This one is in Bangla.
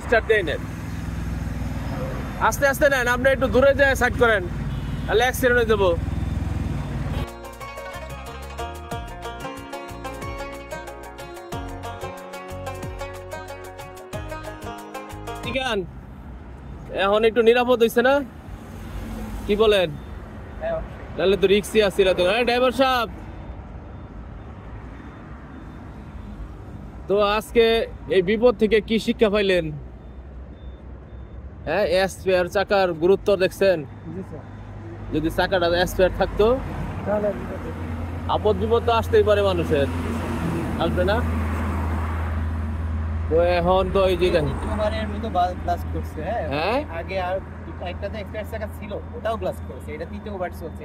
স্টার্ট দেই নেন, আস্তে আস্তে নেন, আপনি একটু দূরে যায় সাইড করেন, তাহলে অ্যাক্সিডেন্ট হয়ে যাবো। এখন একটু নিরাপদ হয়েছে না, কি বলেন? তাহলে তো রিক্সি আসছিল তো। হ্যাঁ ড্রাইভার সাহেব, তো আজকে এই বিপদ থেকে কি শিক্ষা পাইলেন? হ্যাঁ, স্পেয়ার চাকার গুরুত্ব দেখছেন? যদি চাকাটা স্পেয়ার থাকতো, আপদ বিপদ তো আসতেই পারে মানুষের, আসবে না? তো এখন তো এই যে দ্বিতীয়বারের মতো ব্লাস্ট করছে। হ্যাঁ আগে আর একটাতে এক্সট্রা চাকা ছিল, ওটাও ব্লাস্ট করেছে। এটা তৃতীয়বার চলছে।